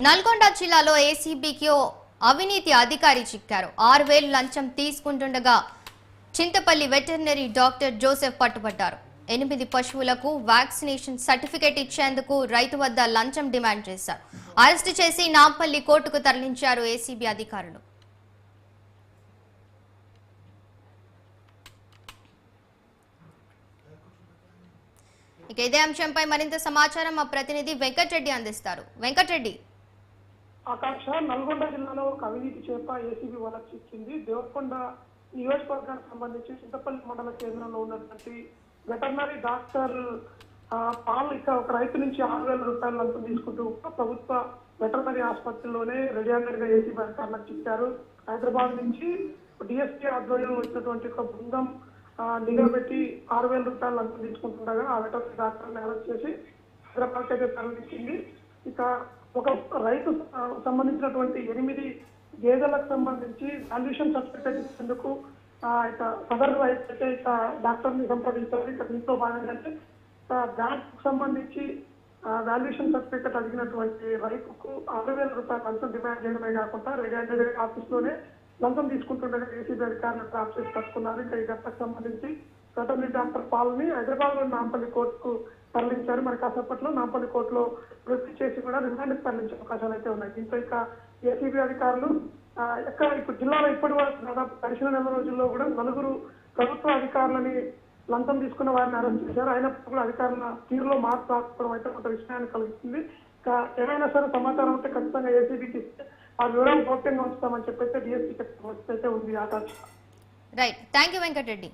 నల్గొండ జిల్లాలో ఏసీబీకి అవినీతి అధికారి చిక్కారు. 6,000 లంచం తీసుకుంటుండగా చింతపల్లి వెటర్నరీ డాక్టర్ జోసెఫ్ పట్టుబడ్డారు. 8 పశువులకు వ్యాక్సినేషన్ సర్టిఫికేట్ ఇచ్చేందుకు రైతు వద్ద లంచం డిమాండ్ చేశారు. అరెస్టు చేసి నాంపల్లి కోర్టుకు తరలించారు ఏసీబీ అధికారులు. ఇక ఇదే అంశంపై మరింత సమాచారం మా ప్రతినిధి వెంకటరెడ్డి అందిస్తారు. వెంకటరెడ్డి. ఆకాంక్ష నల్గొండ జిల్లాలో ఒక అవినీతి చేప ఏసీబీ వాళ్ళకి చిక్కింది. దేవరకొండ నియోజకవర్గానికి సంబంధించి చింతపల్లి మండల కేంద్రంలో ఉన్నటువంటి వెటర్నరీ డాక్టర్ పాల్ ఇక ఒక రైతు నుంచి 6,000 రూపాయలు లంచం తీసుకుంటూ ప్రభుత్వ వెటర్నరీ ఆసుపత్రిలోనే రెడీ గా ఏసీబీ అధికారులకు చిక్కారు. హైదరాబాద్ నుంచి డిఎస్పీ ఆధ్వర్యంలో వచ్చినటువంటి ఒక బృందం నిలబెట్టి 6,000 రూపాయలు లంచం తీసుకుంటుండగా ఆ వెటర్నరీ డాక్టర్ని అరెస్ట్ చేసి హైదరాబాద్ అయితే తరలించింది. ఇక ఒక రైతు సంబంధించినటువంటి 8 గేదెలకు సంబంధించి వాల్యుయేషన్ సర్టిఫికేట్ ఇచ్చేందుకు ఇక సదర్ రైతు అయితే ఇక డాక్టర్ ని సంప్రదించారు. ఇక దీంతో భాగంగా బ్యాంక్ సంబంధించి వాల్యుయేషన్ సర్టిఫికేట్ అడిగినటువంటి రైతుకు 6,000 రూపాయలు లంచం డిమాండ్ చేయడమే కాకుండా రెడీ ఆఫీస్ లోనే లంచం తీసుకుంటుండగా ఏసీబీ అధికారులు ట్రాప్ చేసి పట్టుకున్నారు. ఇక ఈ ఘటనకు సంబంధించి వెటర్నరీ డాక్టర్ పాల్ని హైదరాబాద్ లో నాంపల్లి కోర్టుకు తరలించారు. మరి కాసేపట్లో నాంపల్లి కోర్టులో వృత్తి చేసి కూడా రిమాండ్కి తరలించే అవకాశాలు అయితే ఉన్నాయి. దీంతో ఇక ఏసీబీ అధికారులు ఇప్పుడు జిల్లాలో ఇప్పటి వరకు దాదాపు గడిచిన నెల రోజుల్లో కూడా 4 ప్రభుత్వ అధికారులని లంచం తీసుకున్న వారిని అరెస్ట్ చేశారు. అయినప్పుడు కూడా అధికారుల తీరులో మార్పు రాకపోవడం అయితే కొంత విషయాన్ని కలిగిస్తుంది. ఇక ఏమైనా సరే సమాచారం ఉంటే ఖచ్చితంగా ఏసీబీకి ఇస్తే ఆ వివరాలు గోప్యంగా ఉంచుతామని చెప్పైతే డిఎస్పీ అయితే ఉంది. ఆకాశ రైట్. Thank you Venkatareddy.